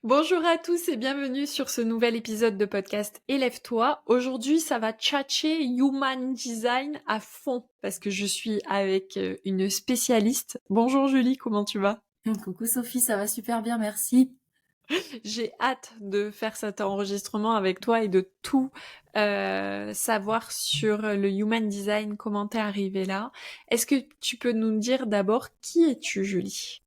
Bonjour à tous et bienvenue sur ce nouvel épisode de podcast Élève-toi. Aujourd'hui, ça va tchatcher Human Design à fond parce que je suis avec une spécialiste. Bonjour Julie, comment tu vas? Coucou Sophie, ça va super bien, merci. J'ai hâte de faire cet enregistrement avec toi et de tout savoir sur le Human Design, comment t'es arrivée là. Est-ce que tu peux nous dire d'abord qui es-tu, Julie?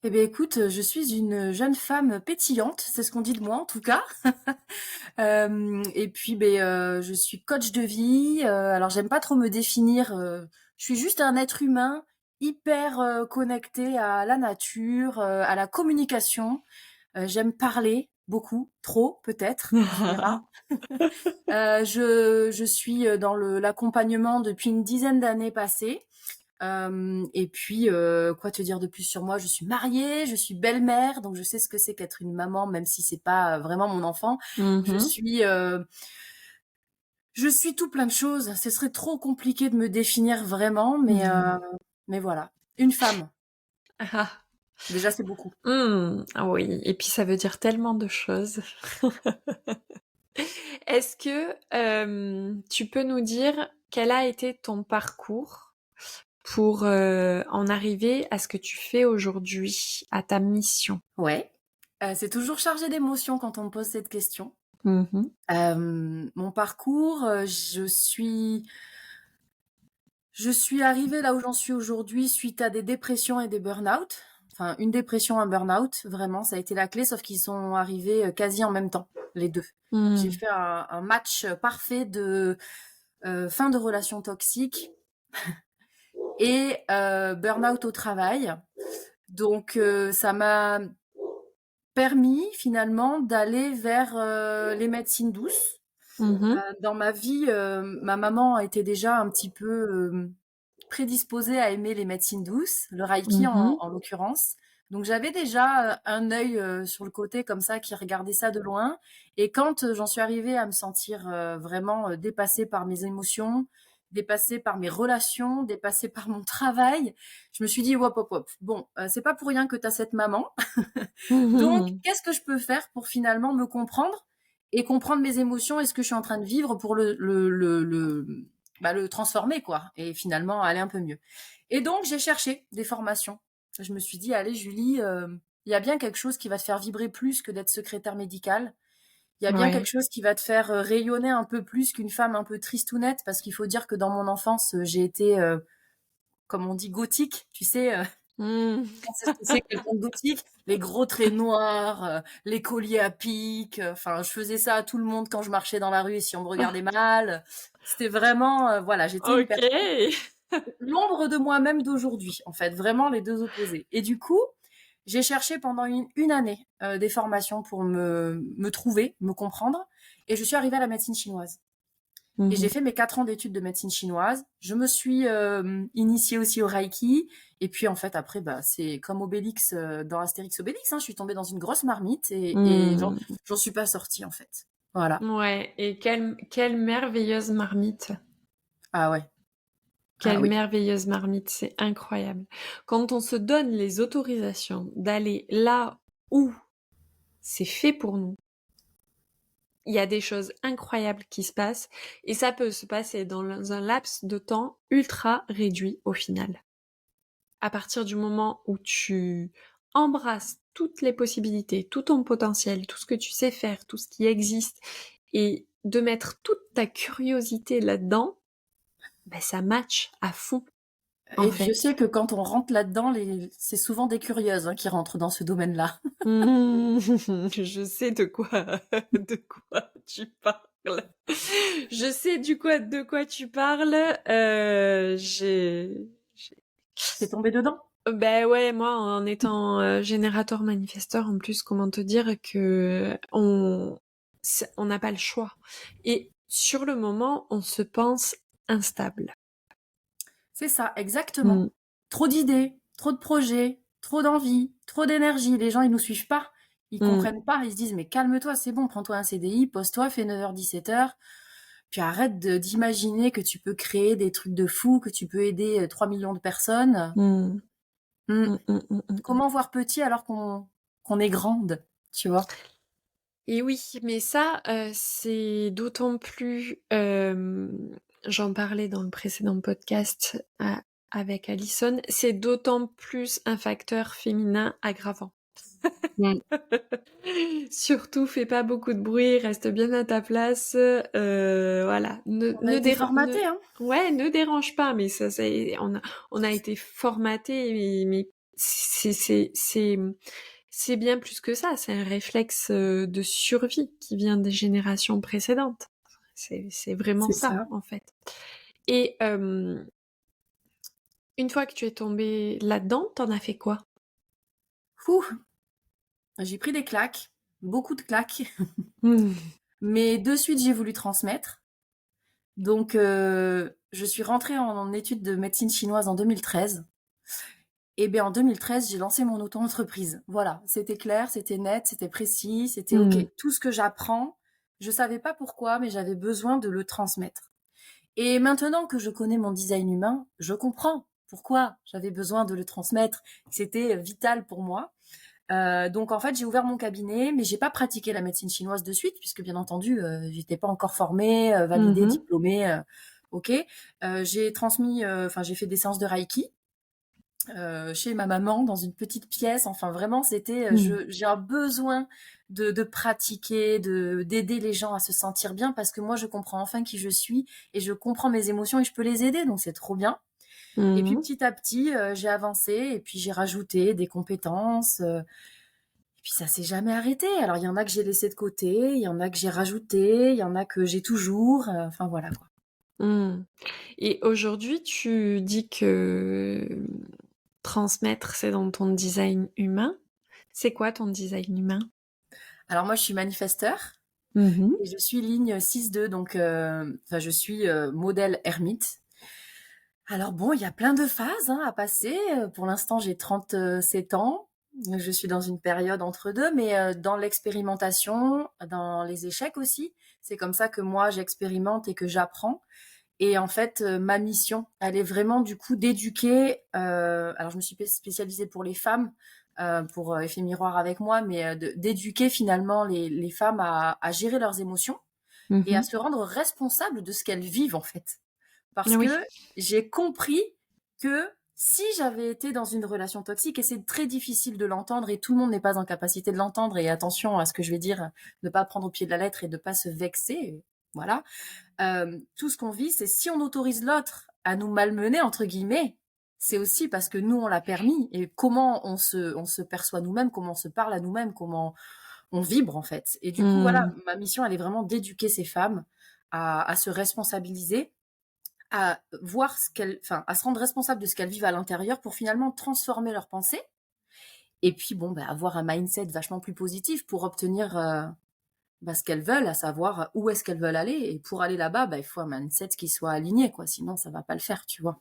Eh bien écoute, je suis une jeune femme pétillante, c'est ce qu'on dit de moi en tout cas. Et puis je suis coach de vie. Alors j'aime pas trop me définir. Je suis juste un être humain hyper connecté à la nature, à la communication. J'aime parler beaucoup, trop peut-être, tu verras. Je suis dans l'accompagnement depuis une dizaine d'années passées. Et puis, quoi te dire de plus sur moi? Je suis mariée, je suis belle-mère, donc je sais ce que c'est qu'être une maman, même si c'est pas vraiment mon enfant. Je Mhm. suis, euh, je suis tout plein de choses. Ce serait trop compliqué de me définir vraiment, mais voilà. Une femme. Ah. Déjà, c'est beaucoup. Ah oui, et puis ça veut dire tellement de choses. Est-ce que tu peux nous dire quel a été ton parcours pour en arriver à ce que tu fais aujourd'hui, à ta mission? Ouais. C'est toujours chargé d'émotions quand on me pose cette question. Mhm. Mon parcours, je suis arrivée là où j'en suis aujourd'hui suite à des dépressions et des burn-out. Enfin, une dépression, un burn-out, vraiment, ça a été la clé, sauf qu'ils sont arrivés quasi en même temps, les deux. J'ai Mm. fait un match parfait de fin de relation toxique et burn-out au travail. Donc, ça m'a permis finalement d'aller vers les médecines douces. Mhm. Dans ma vie, ma maman était déjà un petit peu prédisposée à aimer les médecines douces, le reiki Mhm. en l'occurrence. Donc j'avais déjà un œil sur le côté comme ça qui regardait ça de loin. Et quand j'en suis arrivée à me sentir vraiment dépassée par mes émotions, dépassée par mes relations, dépassée par mon travail, je me suis dit, hop, hop, hop. Bon, c'est pas pour rien que tu as cette maman. Donc, Mhm. qu'est-ce que je peux faire pour finalement me comprendre et comprendre mes émotions et ce que je suis en train de vivre pour le transformer, quoi, et finalement aller un peu mieux. Et donc, j'ai cherché des formations. Je me suis dit, allez, Julie, il y a bien quelque chose qui va te faire vibrer plus que d'être secrétaire médicale. Il y a bien quelque Ouais. chose qui va te faire rayonner un peu plus qu'une femme un peu tristounette, parce qu'il faut dire que dans mon enfance, j'ai été, comme on dit, gothique, tu sais, Mm. on sait ce que c'est quelqu'un de gothique, les gros traits noirs, les colliers à pic. Enfin, je faisais ça à tout le monde quand je marchais dans la rue et si on me regardait mal. C'était vraiment, voilà, j'étais une Ok. personne, l'ombre de moi-même d'aujourd'hui, en fait, vraiment les deux opposés. Et du coup, j'ai cherché pendant une année des formations pour me trouver, me comprendre, et je suis arrivée à la médecine chinoise. Et j'ai Mhm. fait mes 4 ans d'études de médecine chinoise. Je me suis initiée aussi au Reiki. Et puis en fait après c'est comme Obélix dans Astérix Obélix. Hein, je suis tombée dans une grosse marmite et Mm. j'en suis pas sortie en fait. Voilà. Ouais, et quelle merveilleuse marmite. Ah ouais. Ah Quelle oui. merveilleuse marmite, c'est incroyable. Quand on se donne les autorisations d'aller là où c'est fait pour nous, il y a des choses incroyables qui se passent et ça peut se passer dans un laps de temps ultra réduit au final. À partir du moment où tu embrasses toutes les possibilités, tout ton potentiel, tout ce que tu sais faire, tout ce qui existe et de mettre toute ta curiosité là-dedans, ben ça match à fond en Et Dieu fait. sait que quand on rentre là-dedans, c'est souvent des curieuses hein, qui rentrent dans ce domaine-là. Mmh, je sais de quoi tu parles. Je sais de quoi tu parles. T'es tombée dedans? Ben ouais, moi, en étant générateur manifesteur, en plus, comment te dire que on n'a pas le choix. Et sur le moment, on se pense instable. C'est ça, exactement. Mm, Trop d'idées, trop de projets, trop d'envie, trop d'énergie. Les gens, ils nous suivent pas. Ils mm, comprennent pas. Ils se disent, mais calme-toi, c'est bon, prends-toi un CDI, pose-toi, fais 9h, 17h. Puis arrête d'imaginer que tu peux créer des trucs de fou, que tu peux aider 3 millions de personnes. mm, Hmm. mm, mm, mm, mm. Comment voir petit alors qu'on est grande, tu vois? Et oui, mais ça, c'est d'autant plus, j'en parlais dans le précédent podcast avec Alison, c'est d'autant plus un facteur féminin aggravant. Mmh. Surtout, fais pas beaucoup de bruit, reste bien à ta place, voilà. On a été formatés, hein. Ouais, ne dérange pas, mais ça, on a été formatés, mais c'est bien plus que ça. C'est un réflexe de survie qui vient des générations précédentes. C'est vraiment C'est ça, ça. en fait. Et une fois que tu es tombée là-dedans, t'en as fait quoi? Fou, j'ai pris des claques, beaucoup de claques, Mmh. mais de suite, j'ai voulu transmettre. Donc je suis rentrée en études de médecine chinoise en 2013 et bien en 2013, j'ai lancé mon auto-entreprise. Voilà, c'était clair, c'était net, c'était précis, c'était OK. Mmh. Tout ce que j'apprends, je savais pas pourquoi, mais j'avais besoin de le transmettre. Et maintenant que je connais mon design humain, je comprends pourquoi j'avais besoin de le transmettre. C'était vital pour moi. Donc en fait, j'ai ouvert mon cabinet, mais j'ai pas pratiqué la médecine chinoise de suite, puisque bien entendu, j'étais pas encore formée, validée, Mmh. diplômée. Ok. J'ai transmis, enfin j'ai fait des séances de Reiki chez ma maman dans une petite pièce. Enfin vraiment, c'était, Mmh. j'ai un besoin de pratiquer, de d'aider les gens à se sentir bien, parce que moi, je comprends enfin qui je suis et je comprends mes émotions et je peux les aider, donc c'est trop bien. Et puis Mmh. petit à petit, j'ai avancé et puis j'ai rajouté des compétences. Et puis ça s'est jamais arrêté. Alors il y en a que j'ai laissé de côté, il y en a que j'ai rajouté, il y en a que j'ai toujours. Enfin voilà quoi. Mmh. Et aujourd'hui, tu dis que transmettre, c'est dans ton design humain. C'est quoi ton design humain? Alors moi je suis manifesteur Mmh. et je suis ligne 6-2, donc enfin je suis modèle ermite. Alors bon, il y a plein de phases hein, à passer. Pour l'instant j'ai 37 ans. Je suis dans une période entre deux, mais dans l'expérimentation, dans les échecs aussi. C'est comme ça que moi j'expérimente et que j'apprends. Et en fait, ma mission, elle est vraiment du coup d'éduquer. Alors, je me suis spécialisée pour les femmes, pour Effet Miroir avec moi, mais d'éduquer finalement les femmes à gérer leurs émotions et à Mmh. se rendre responsables de ce qu'elles vivent en fait. Parce Oui. que j'ai compris que si j'avais été dans une relation toxique, et c'est très difficile de l'entendre, et tout le monde n'est pas en capacité de l'entendre, et attention à ce que je vais dire, ne pas prendre au pied de la lettre et de pas se vexer, voilà. Tout ce qu'on vit, c'est si on autorise l'autre à nous malmener, entre guillemets, c'est aussi parce que nous, on l'a permis. Et comment on se perçoit nous-mêmes, comment on se parle à nous-mêmes, comment on vibre, en fait. Et du coup, voilà, Mmh. ma mission, elle est vraiment d'éduquer ces femmes à se responsabiliser, à voir ce qu'elles, enfin, à se rendre responsable de ce qu'elles vivent à l'intérieur pour finalement transformer leurs pensées. Et puis, bon, bah, avoir un mindset vachement plus positif pour obtenir bah, ce qu'elles veulent, à savoir où est-ce qu'elles veulent aller. Et pour aller là-bas, bah, il faut un mindset qui soit aligné, quoi. Sinon, ça va pas le faire, tu vois.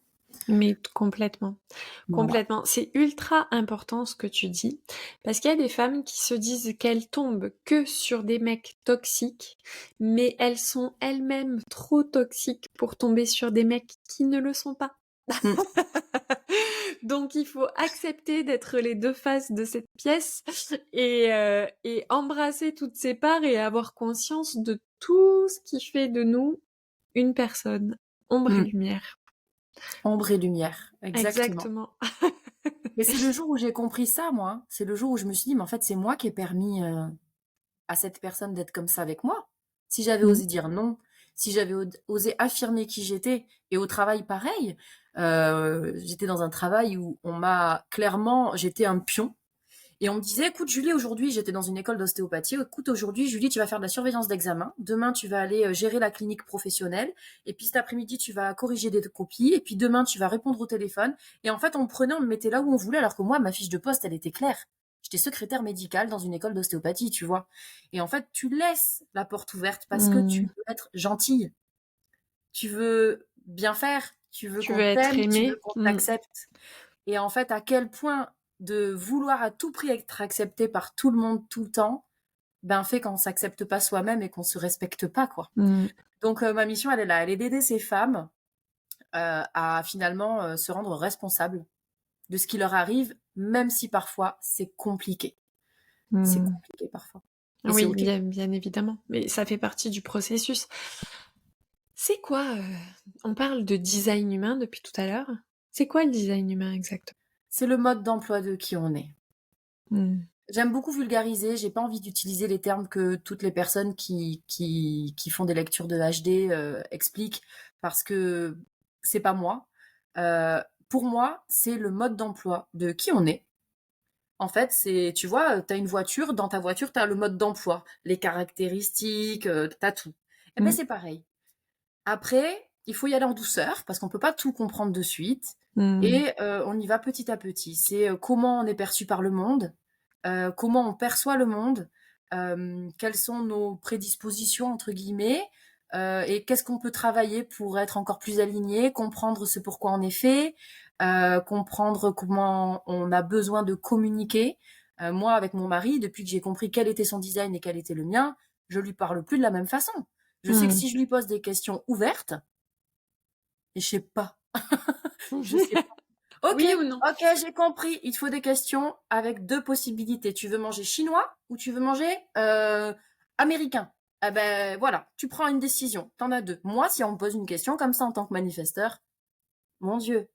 Mais complètement, Voilà. complètement. C'est ultra important ce que tu dis, parce qu'il y a des femmes qui se disent qu'elles tombent que sur des mecs toxiques, mais elles sont elles-mêmes trop toxiques pour tomber sur des mecs qui ne le sont pas. Mm. Donc il faut accepter d'être les deux faces de cette pièce et embrasser toutes ces parts et avoir conscience de tout ce qui fait de nous une personne, ombre et Mm. lumière. Ombre et lumière, exactement. Exactement. Mais c'est le jour où j'ai compris ça, moi, hein. C'est le jour où je me suis dit, mais en fait, c'est moi qui ai permis à cette personne d'être comme ça avec moi. Si j'avais Mmh. osé dire non, si j'avais osé affirmer qui j'étais, et au travail pareil, j'étais dans un travail où on m'a clairement, j'étais un pion. Et on me disait, écoute Julie, aujourd'hui, j'étais dans une école d'ostéopathie, écoute aujourd'hui, Julie, tu vas faire de la surveillance d'examen, demain tu vas aller gérer la clinique professionnelle, et puis cet après-midi tu vas corriger des copies, et puis demain tu vas répondre au téléphone. Et en fait, on me prenait, on me mettait là où on voulait, alors que moi, ma fiche de poste, elle était claire. J'étais secrétaire médicale dans une école d'ostéopathie, tu vois. Et en fait, tu laisses la porte ouverte parce que tu Mmh. veux être gentille, tu veux bien faire, tu veux Tu qu'on veux être t'aime, tu veux aimé? qu'on Mmh. t'accepte. Et en fait, à quel point de vouloir à tout prix être accepté par tout le monde tout le temps, ben fait qu'on s'accepte pas soi-même et qu'on se respecte pas, quoi. Mmh. Donc ma mission, elle est là, elle est d'aider ces femmes à finalement se rendre responsables de ce qui leur arrive, même si parfois c'est compliqué. C'est Mmh. compliqué parfois et c'est Oui, OK. bien évidemment, mais ça fait partie du processus. C'est quoi, on parle de design humain depuis tout à l'heure. C'est quoi le design humain exactement? C'est le mode d'emploi de qui on est. Mmh. J'aime beaucoup vulgariser, j'ai pas envie d'utiliser les termes que toutes les personnes qui font des lectures de HD, expliquent parce que c'est pas moi. Heu, pour moi, c'est le mode d'emploi de qui on est. En fait, c'est tu vois, tu as une voiture, dans ta voiture, tu as le mode d'emploi, les caractéristiques, tu as tout. Et ben Mmh. c'est pareil. Après, il faut y aller en douceur parce qu'on peut pas tout comprendre de suite Mmh. et on y va petit à petit. C'est, comment on est perçu par le monde, comment on perçoit le monde, quelles sont nos «prédispositions» entre guillemets, et qu'est-ce qu'on peut travailler pour être encore plus aligné, comprendre ce pourquoi on est fait, comprendre comment on a besoin de communiquer. Moi, avec mon mari, depuis que j'ai compris quel était son design et quel était le mien, je lui parle plus de la même façon. Je sais que Mmh. si je lui pose des questions ouvertes et je sais pas, je sais pas. OK, Oui ou non? OK, j'ai compris. Il te faut des questions avec 2 possibilités. Tu veux manger chinois ou tu veux manger, américain? Ah beh, voilà, tu prends une décision. Tu en as 2. Moi, si on me pose une question comme ça en tant que manifesteur, mon Dieu.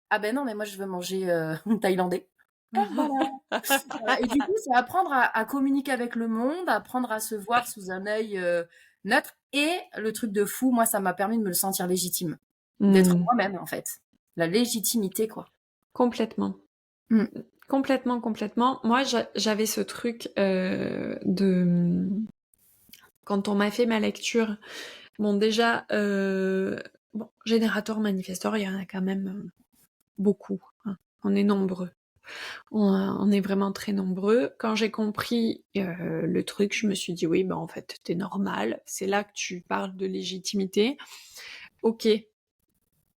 Ah ben non, mais moi je veux manger, thaïlandais. Et voilà. Voilà et du coup, c'est apprendre à communiquer avec le monde, apprendre à se voir sous un œil, neutre et le truc de fou, moi, ça m'a permis de me le sentir légitime. D'être Mmh. moi-même, en fait. La légitimité, quoi. Complètement. Mmh. Complètement, complètement. Moi, j'avais ce truc, de, quand on m'a fait ma lecture, bon déjà, bon, générateur, manifesteur, il y en a quand même, beaucoup, hein. On est nombreux. On est vraiment très nombreux. Quand j'ai compris, le truc, je me suis dit: «Oui, bah, en fait, tu normal». C'est là que tu parles de légitimité. OK,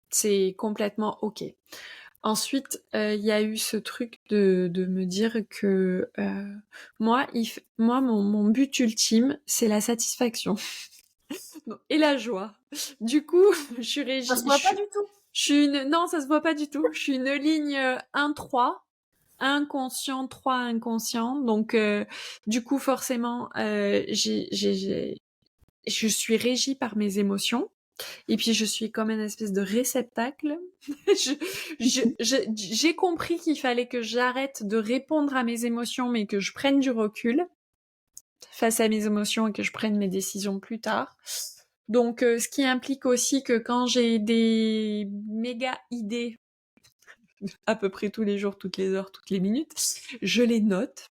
c'est complètement OK. Ensuite, il y a eu ce truc de me dire que, moi mon but ultime, c'est la satisfaction et la joie. Du coup, je suis Ça se régie voit pas du tout. je suis une non, ça se voit pas du tout. Je suis une ligne, 1-3, inconscient, 3 inconscient. Donc, du coup, forcément, je suis régie par mes émotions. Et puis je suis comme une espèce de réceptacle. je, j'ai compris qu'il fallait que j'arrête de répondre à mes émotions, mais que je prenne du recul face à mes émotions et que je prenne mes décisions plus tard. Donc, ce qui implique aussi que quand j'ai des méga idées, à peu près tous les jours, toutes les heures, toutes les minutes, je les note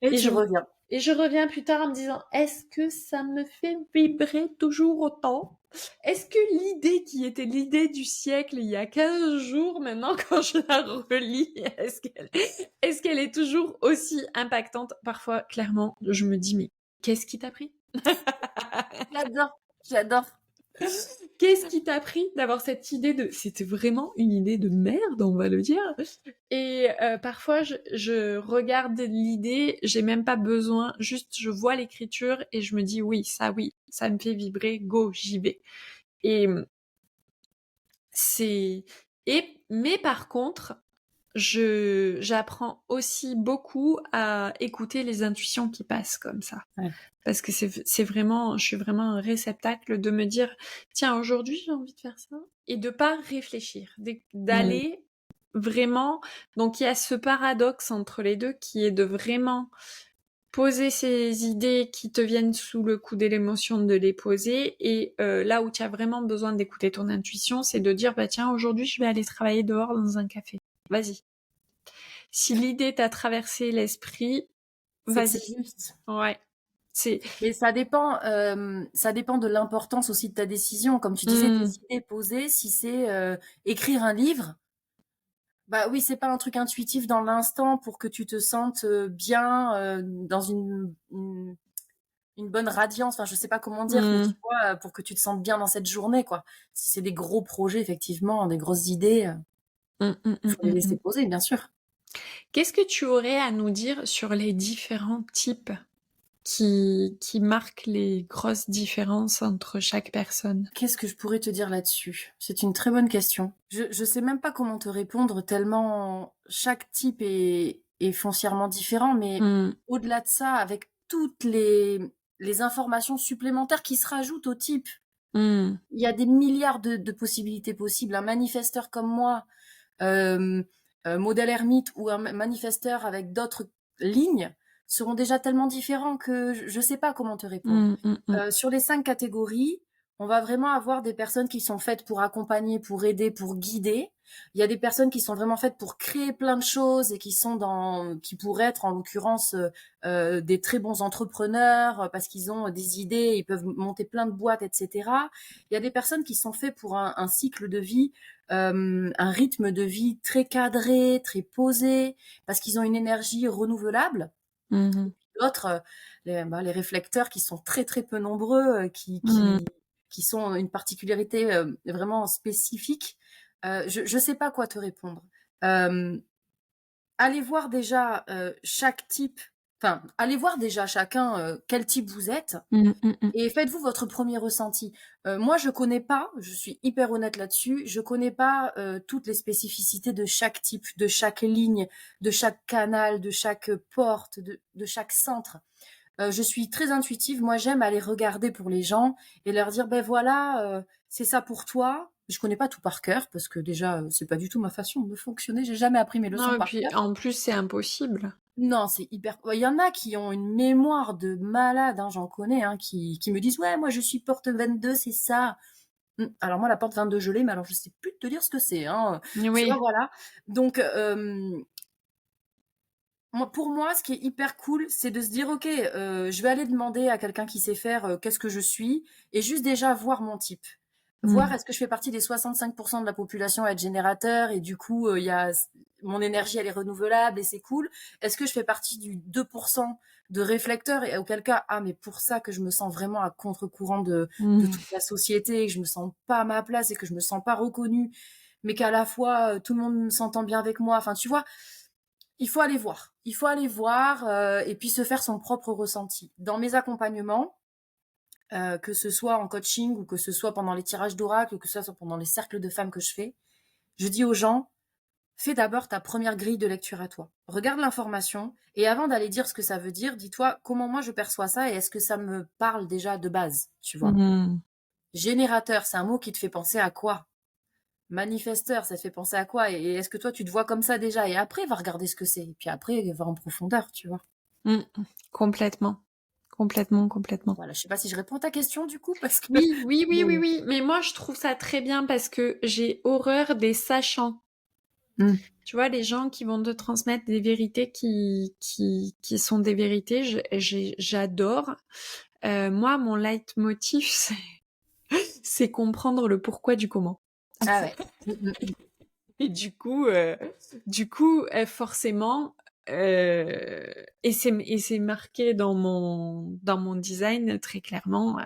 Et et tu reviens. je reviens plus tard en me disant, est-ce que ça me fait vibrer toujours autant? Est-ce que l'idée qui était l'idée du siècle il y a 15 jours, maintenant quand je la relis, est-ce qu'elle est toujours aussi impactante? Parfois, clairement, je me dis, mais qu'est-ce qui t'a pris? J'adore, j'adore. Qu'est-ce qui t'a pris d'avoir cette idée de... C'était vraiment une idée de merde, on va le dire. Et parfois, je regarde l'idée, j'ai même pas besoin, juste je vois l'écriture et je me dis oui, ça me fait vibrer, go, j'y vais. Et c'est... Mais par contre, j'apprends aussi beaucoup à écouter les intuitions qui passent comme ça. Ouais. Parce que c'est vraiment, je suis vraiment un réceptacle de me dire, tiens, aujourd'hui, j'ai envie de faire ça. Et de pas réfléchir, Mmh. d'aller vraiment. Donc, il y a ce paradoxe entre les deux qui est de vraiment poser ces idées qui te viennent sous le coup de l'émotion, de les poser. Et là où tu as vraiment besoin d'écouter ton intuition, c'est de dire, bah tiens, aujourd'hui, je vais aller travailler dehors dans un café. Vas-y. Si l'idée t'a traversé l'esprit, C'est que c'est vas-y. juste. Ouais. C'est... Mais ça dépend de l'importance aussi de ta décision. Comme tu disais, tes Mmh. idées posées, si c'est, écrire un livre, bah oui, c'est pas un truc intuitif dans l'instant pour que tu te sentes, bien, dans une bonne radiance, enfin, je sais pas comment dire, mais tu Mmh. vois, pour que tu te sentes bien dans cette journée, quoi. Si c'est des gros projets, effectivement, des grosses idées, Mmh, mmh, il mmh, faut les mmh, laisser mmh. poser, bien sûr. Qu'est-ce que tu aurais à nous dire sur les différents types qui marquent les grosses différences entre chaque personne? Qu'est-ce que je pourrais te dire là-dessus? C'est une très bonne question. Je sais même pas comment te répondre tellement chaque type est foncièrement différent, mais Mmh. au-delà de ça, avec toutes les informations supplémentaires qui se rajoutent au type, Mmh. il y a des milliards de possibilités possibles. Un manifesteur comme moi, hem, modèle ermite ou un manifesteur avec d'autres lignes seront déjà tellement différents que je sais pas comment te répondre. Mmh, mmh, mmh. Sur les 5 catégories, on va vraiment avoir des personnes qui sont faites pour accompagner, pour aider, pour guider. Il y a des personnes qui sont vraiment faites pour créer plein de choses et qui pourraient être en l'occurrence, des très bons entrepreneurs, parce qu'ils ont des idées, ils peuvent monter plein de boîtes et cetera. Il y a des personnes qui sont faites pour un cycle de vie, un rythme de vie très cadré, très posé, parce qu'ils ont une énergie renouvelable. Mmh mh. D'autres, les réflecteurs qui sont très, très peu nombreux, Mmh. qui sont une particularité, vraiment spécifique. Je sais pas quoi te répondre. Hem, allez voir déjà, chaque type enfin, allez voir déjà chacun, quel type vous êtes Mmh, mmh mh. et faites-vous votre premier ressenti. Moi, je connais pas, je suis hyper honnête là-dessus, je connais pas, toutes les spécificités de chaque type, de chaque ligne, de chaque canal, de chaque, porte, de chaque centre. Je suis très intuitive. Moi, j'aime aller regarder pour les gens et leur dire: «Ben voilà, c'est ça pour toi». Je connais pas tout par cœur parce que déjà, c'est pas du tout ma façon de fonctionner. J'ai jamais appris mes Non leçons et par puis cœur. en plus, c'est impossible. Non, c'est hyper ouais, il y en a qui ont une mémoire de malade, hein, j'en connais, hein, qui me disent: «Ouais, moi je suis porte 22, c'est ça». Alors moi la porte 22 je l'ai, mais alors je sais plus te dire ce que c'est, hein, tu vois? Oui. Voilà. Donc moi pour moi, ce qui est hyper cool, c'est de se dire: «OK, je vais aller demander à quelqu'un qui sait faire, qu'est-ce que je suis?» et juste déjà voir mon type. Voir Mmh. est-ce que je fais partie des 65 de la population à être générateur et du coup, il y a mon énergie elle est renouvelable et c'est cool. Est-ce que je fais partie du 2 de réflecteurs et auquel cas, ah mais pour ça que je me sens vraiment à contre-courant de Mmh. toute la société et que je me sens pas à ma place et que je me sens pas reconnue, mais qu'à la fois, tout le monde s'entend bien avec moi. Enfin, tu vois? Il faut aller voir. Il faut aller voir, et puis se faire son propre ressenti. Dans mes accompagnements, que ce soit en coaching ou que ce soit pendant les tirages d'oracle ou que ce soit pendant les cercles de femmes que je fais, je dis aux gens: «Fais d'abord ta première grille de lecture à toi. Regarde l'information et avant d'aller dire ce que ça veut dire, dis-toi: "Comment moi je perçois ça et est-ce que ça me parle déjà de base?"» Tu vois? Mmh. Générateur, c'est un mot qui te fait penser à quoi? Manifesteur, ça te fait penser à quoi? Et est-ce que toi tu te vois comme ça déjà? Et après va regarder ce que c'est et puis après va en profondeur, tu vois? Mmh. Complètement. Complètement, complètement. Voilà, je sais pas si je réponds à ta question du coup parce que Oui, oui, oui, oui, mais oui, mais moi je trouve ça très bien parce que j'ai horreur des sachants. mmh. Tu vois, les gens qui vont te transmettre des vérités qui sont des vérités, j'adore. Moi, mon leitmotiv, c'est comprendre le pourquoi du comment. Ah ouais. Mmh. Et forcément, et c'est marqué dans mon design très clairement.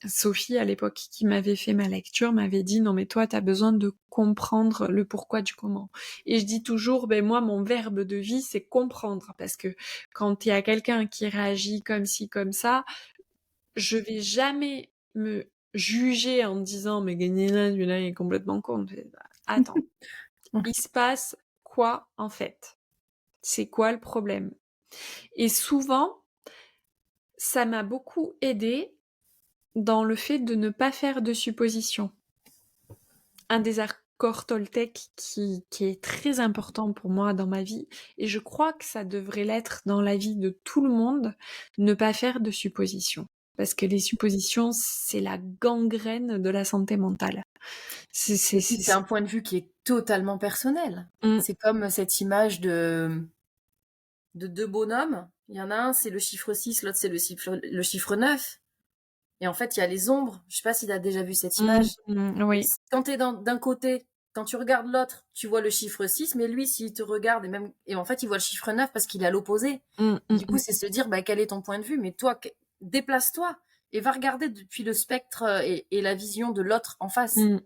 Sophie, à l'époque, qui m'avait fait ma lecture, m'avait dit: «Non, mais toi, tu as besoin de comprendre le pourquoi du comment». Et je dis toujours: «Ben moi, mon verbe de vie, c'est comprendre». Parce que quand il y a quelqu'un qui réagit comme ci, comme ça, je vais jamais me juger en me disant: «Mais gna celui-là, il est complètement con». Attends, il se passe quoi, en fait? C'est quoi le problème? Et souvent, ça m'a beaucoup aidée dans le fait de ne pas faire de suppositions. Un des accords toltèques qui est très important pour moi dans ma vie, et je crois que ça devrait l'être dans la vie de tout le monde, ne pas faire de suppositions. Parce que les suppositions, c'est la gangrène de la santé mentale. Et puis c'est un point de vue qui est totalement personnel. Mmh, C'est comme cette image de 2 bonhommes. Il y en a un, c'est le chiffre 6, l'autre c'est le chiffre 9. Et en fait, il y a les ombres. Je sais pas si tu as déjà vu cette image? oui. Quand tu es d'un côté, quand tu regardes l'autre, tu vois le chiffre 6, mais lui, s'il te regarde et en fait, il voit le chiffre 9 parce qu'il est à l'opposé. Mmh, mmh, Du coup, mmh, c'est se dire, bah, quel est ton point de vue? Mais toi, déplace-toi et va regarder depuis le spectre et la vision de l'autre en face. mmh.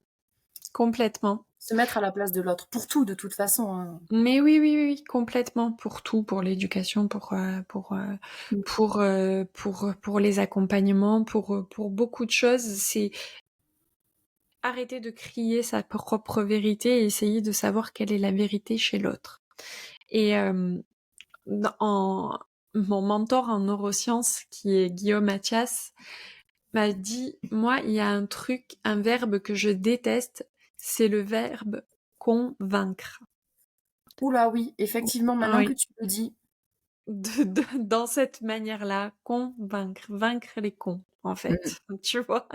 Complètement. Se mettre à la place de l'autre. Pour tout, de toute façon, hein. Mais oui, oui, oui, oui, complètement, pour tout, pour l'éducation, Mm. pour les accompagnements, pour beaucoup de choses. C'est arrêter de crier sa propre vérité et essayer de savoir quelle est la vérité chez l'autre. Et mon mentor en neurosciences, qui est Guillaume Mathias, m'a dit, moi, il y a un verbe que je déteste, c'est le verbe convaincre. Oula, oui, effectivement, maintenant que Oui, tu le dis. dans cette manière-là, convaincre, vaincre les cons, en Mm. fait, tu vois.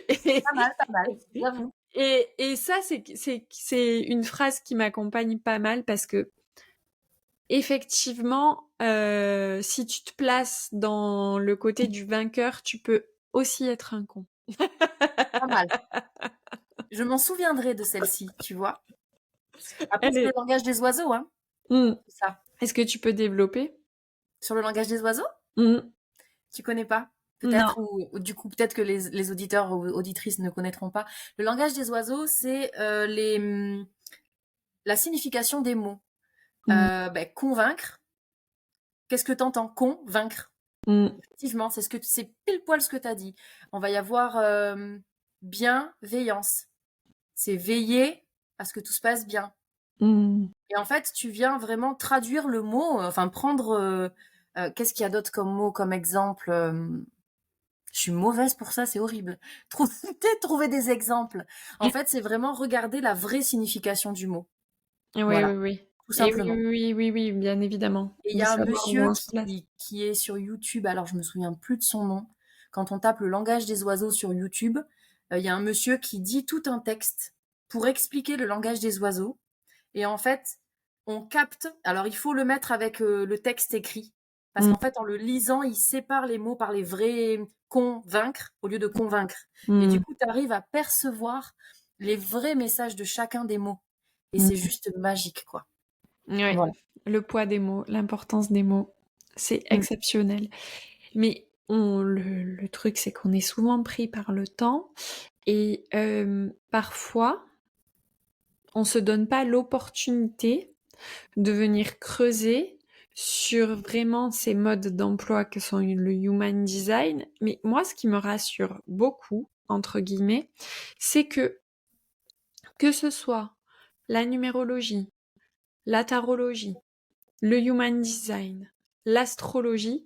Et, Pas mal, j'avoue. et ça, c'est une phrase qui m'accompagne pas mal parce que effectivement, si tu te places dans le côté du vainqueur, tu peux aussi être un con. Pas mal. Je m'en souviendrai de celle-ci, tu vois. Après, Elle c'est le est... langage des oiseaux, hein, Hmm. ça. Est-ce que tu peux développer? Sur le langage des oiseaux? Hmm. Tu connais pas? Non. Peut-être, ou du coup, peut-être que les auditeurs ou auditrices ne connaîtront pas. Le langage des oiseaux, c'est la signification des mots. Hmm. Convaincre. Qu'est-ce que t'entends? Convaincre. Hmm. Effectivement, c'est pile poil ce que tu as dit. On va y avoir bienveillance. C'est veiller à ce que tout se passe bien. Hmm. Et en fait, tu viens vraiment traduire le mot, enfin prendre. Qu'est-ce qu'il y a d'autre comme mot, comme exemple? Je suis mauvaise pour ça, c'est horrible. Trouver, trouver des exemples. En fait, c'est vraiment regarder la vraie signification du mot. Oui, oui, Voilà, oui. tout Et oui, simplement. oui, oui, oui, bien évidemment. Et il y De a un savoir où monsieur on se place. qui est sur YouTube, alors je me souviens plus de son nom. Quand on tape le langage des oiseaux sur YouTube, il y a un monsieur qui dit tout un texte pour expliquer le langage des oiseaux. Et en fait, on capte. Alors il faut le mettre avec le texte écrit. Parce Hmm. qu'en fait, en le lisant, il sépare les mots par les vrais convaincre au lieu de convaincre. Et Hmm. du coup, tu arrives à percevoir les vrais messages de chacun des mots. Et c'est Hmm. juste magique, quoi. Ouais. Voilà. Le poids des mots, l'importance des mots, c'est Mm. exceptionnel. Mais le truc, c'est qu'on est souvent pris par le temps et parfois, on se donne pas l'opportunité de venir creuser sur vraiment ces modes d'emploi que sont le human design. Mais moi, ce qui me rassure beaucoup, entre guillemets, c'est que ce soit la numérologie, la tarologie, le human design, l'astrologie,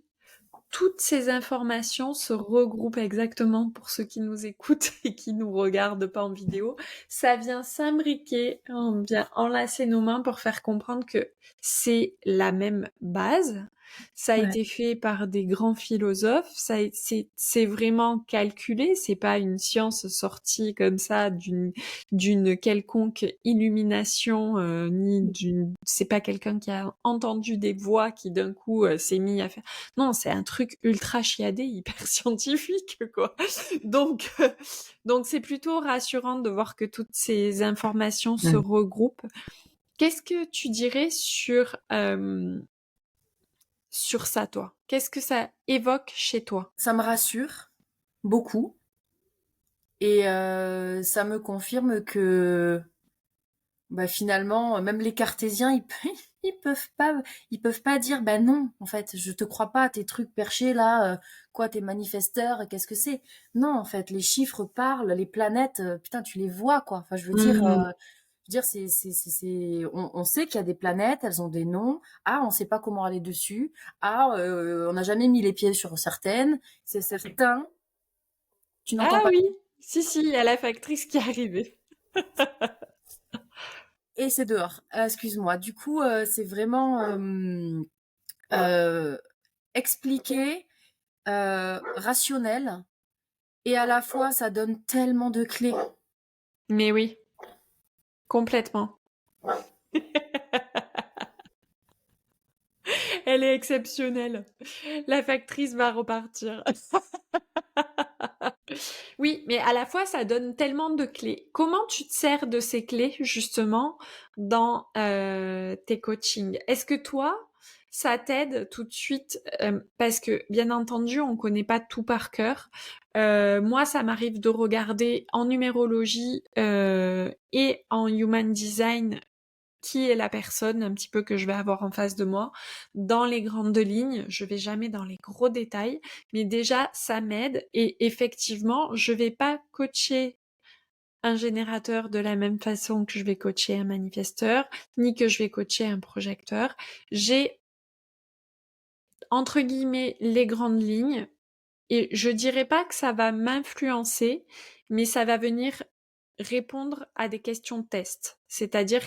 toutes ces informations se regroupent exactement pour ceux qui nous écoutent et qui nous regardent pas en vidéo. Ça vient s'imbriquer, on vient enlacer nos mains pour faire comprendre que c'est la même base. Ça a Ouais. été fait par des grands philosophes. C'est vraiment calculé. C'est pas une science sortie comme ça d'une quelconque illumination, c'est pas quelqu'un qui a entendu des voix qui d'un coup s'est mis à faire. Non, c'est un truc ultra chiadé, hyper scientifique, quoi. Donc, donc c'est plutôt rassurant de voir que toutes ces informations se Mm. regroupent. Qu'est-ce que tu dirais sur ça, toi? Qu'est-ce que ça évoque chez toi? Ça me rassure beaucoup et ça me confirme que finalement, même les cartésiens, ils ils peuvent pas dire, bah non, en fait, je te crois pas, tes trucs perchés là, quoi, tes manifesteurs, qu'est-ce que c'est? Non, en fait, les chiffres parlent, les planètes, putain, tu les vois, quoi. Enfin, Mmh. je veux dire, on sait qu'il y a des planètes, elles ont des noms. Ah, on sait pas comment aller dessus. Ah, on n'a jamais mis les pieds sur certaines. C'est certain. Tu n'entends Ah pas. oui, si, si, il y a la factrice qui est arrivée. Et c'est dehors. Excuse-moi. Du coup, c'est vraiment euh, expliqué, rationnel, et à la fois, ça donne tellement de clés. Mais oui, complètement. Elle est exceptionnelle. La factrice va repartir. Oui, mais à la fois, ça donne tellement de clés. Comment tu te sers de ces clés, justement, dans tes coachings? Est-ce que toi, ça t'aide tout de suite parce que, bien entendu, on connaît pas tout par cœur. Moi, ça m'arrive de regarder en numérologie et en human design qui est la personne un petit peu que je vais avoir en face de moi dans les grandes lignes. Je vais jamais dans les gros détails, mais déjà ça m'aide et effectivement, je vais pas coacher un générateur de la même façon que je vais coacher un manifesteur, ni que je vais coacher un projecteur. J'ai, entre guillemets, les grandes lignes et je dirais pas que ça va m'influencer, mais ça va venir répondre à des questions test. C'est-à-dire,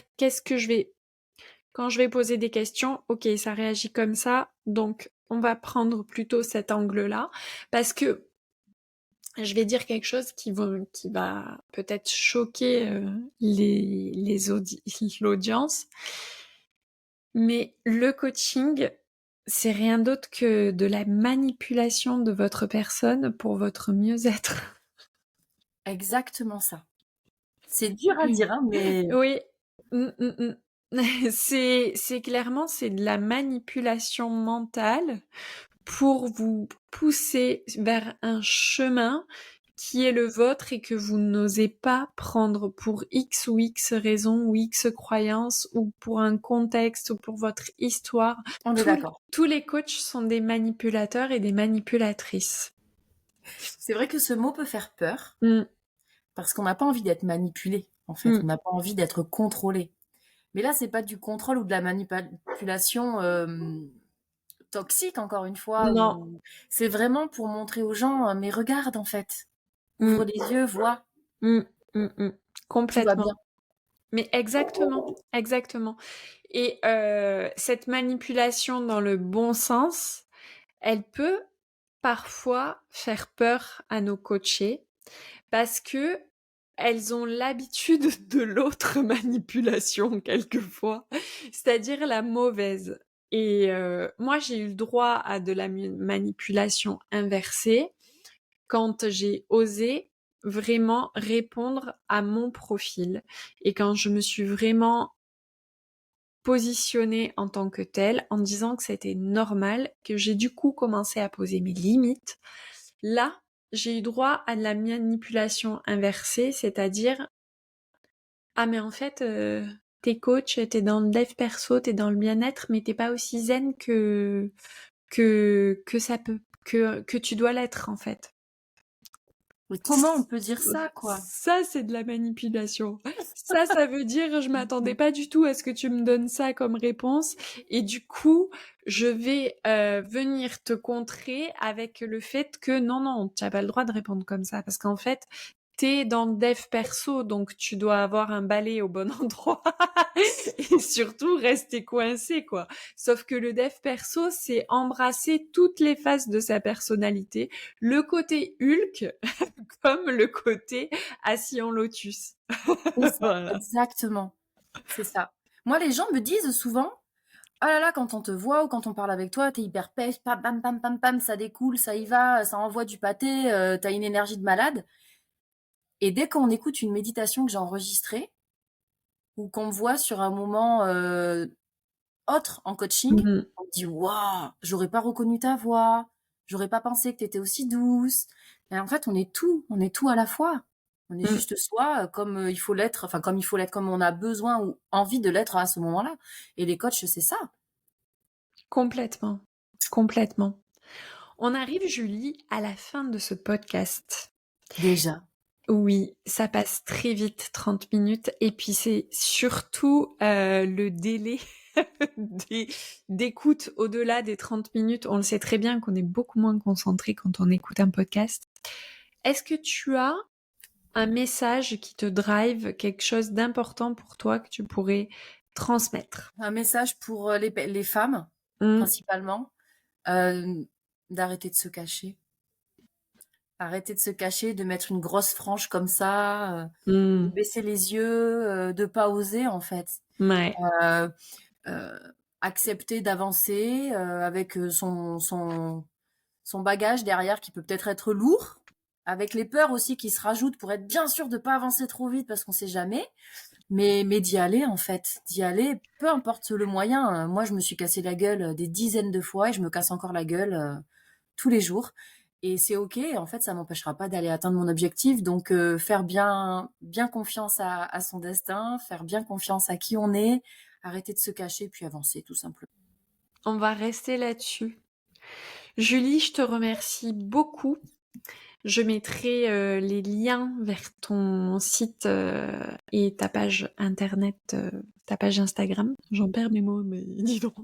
quand je vais poser des questions, ok, ça réagit comme ça, donc on va prendre plutôt cet angle-là, parce que je vais dire quelque chose qui va peut-être choquer l'audience, mais le coaching, c'est rien d'autre que de la manipulation de votre personne pour votre mieux-être. Exactement ça. C'est dur à dire, hein, mais Oui. Mm, mm, mm. C'est clairement, c'est de la manipulation mentale pour vous pousser vers un chemin qui est le vôtre et que vous n'osez pas prendre pour X ou X raison ou X croyance ou pour un contexte ou pour votre histoire. on est d'accord. Tous les coachs sont des manipulateurs et des manipulatrices. C'est vrai que ce mot peut faire peur Mm, parce qu'on n'a pas envie d'être manipulé, en fait. mm. On n'a pas envie d'être contrôlé. Mais là, c'est pas du contrôle ou de la manipulation toxique, encore une fois. Non. Ou... C'est vraiment pour montrer aux gens, mais regarde, en fait. Mm, Ouvre les yeux, vois, mm, mm, mm. tout va Complètement. bien. Mais exactement, exactement. Et cette manipulation dans le bon sens, elle peut parfois faire peur à nos coachés parce que elles ont l'habitude de l'autre manipulation quelquefois, c'est-à-dire la mauvaise. Et moi, j'ai eu le droit à de la manipulation inversée quand j'ai osé vraiment répondre à mon profil et quand je me suis vraiment positionnée en tant que telle en disant que c'était normal, que j'ai du coup commencé à poser mes limites. Là, j'ai eu droit à de la manipulation inversée, c'est-à-dire ah mais en fait t'es coach, t'es dans le dev perso, t'es dans le bien-être, mais t'es pas aussi zen que ça peut que tu dois l'être en fait. Mais comment on peut dire ça, quoi? Ça, c'est de la manipulation. Ça veut dire je m'attendais pas du tout à ce que tu me donnes ça comme réponse et du coup, je vais venir te contrer avec le fait que non, tu n'as pas le droit de répondre comme ça parce qu'en fait, t'es dans le dev perso, donc tu dois avoir un balai au bon endroit et surtout rester coincé, quoi. Sauf que le dev perso, c'est embrasser toutes les faces de sa personnalité, le côté Hulk comme le côté assis en lotus. C'est ça, Voilà. exactement. C'est ça. Moi, les gens me disent souvent, ah là là, quand on te voit ou quand on parle avec toi, t'es hyper pêche, pam, pam, pam, pam, pam, ça découle, ça y va, ça envoie du pâté, t'as une énergie de malade. Et dès qu'on écoute une méditation que j'ai enregistrée, ou qu'on me voit sur un moment autre en coaching, Mhm. on me dit, waouh, j'aurais pas reconnu ta voix, j'aurais pas pensé que t'étais aussi douce. Mais en fait, on est tout à la fois. On est Mm. juste soi, comme il faut l'être, enfin comme il faut l'être, comme on a besoin ou envie de l'être à ce moment-là. Et les coachs, c'est ça. Complètement. Complètement. On arrive, Julie, à la fin de ce podcast. Déjà. Oui, ça passe très vite, 30 minutes. Et puis c'est surtout le délai d'écoute au-delà des 30 minutes. On le sait très bien qu'on est beaucoup moins concentré quand on écoute un podcast. Est-ce que tu as un message qui te drive, quelque chose d'important pour toi que tu pourrais transmettre? Un message pour les femmes, Mm, principalement, euh, d'arrêter de se cacher. Arrêter de se cacher, de mettre une grosse frange comme ça, de mm, baisser les yeux, de pas oser en fait. ouais. Euh, euh, Accepter d'avancer avec son bagage derrière qui peut peut-être être lourd, avec les peurs aussi qui se rajoutent pour être bien sûr de pas avancer trop vite parce qu'on sait jamais, mais d'y aller en fait, d'y aller, peu importe le moyen. Moi, je me suis cassé la gueule des dizaines de fois et je me casse encore la gueule tous les jours. Et c'est ok, en fait, ça m'empêchera pas d'aller atteindre mon objectif. Donc, faire bien confiance à son destin, faire bien confiance à qui on est, arrêter de se cacher, puis avancer tout simplement. On va rester là-dessus. Julie, je te remercie beaucoup. Je mettrai les liens vers ton site et ta page internet, ta page Instagram. J'en perds mes mots, mais dis donc.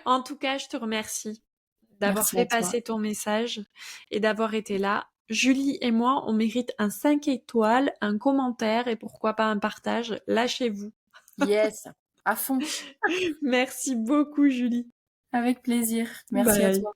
En tout cas, je te remercie d'avoir Merci à fait toi. passer ton message et d'avoir été là. Julie et moi, on mérite un 5 étoiles, un commentaire et pourquoi pas un partage. Lâchez-vous. Yes, à fond, Merci beaucoup, Julie. avec plaisir. Merci à Bye. toi.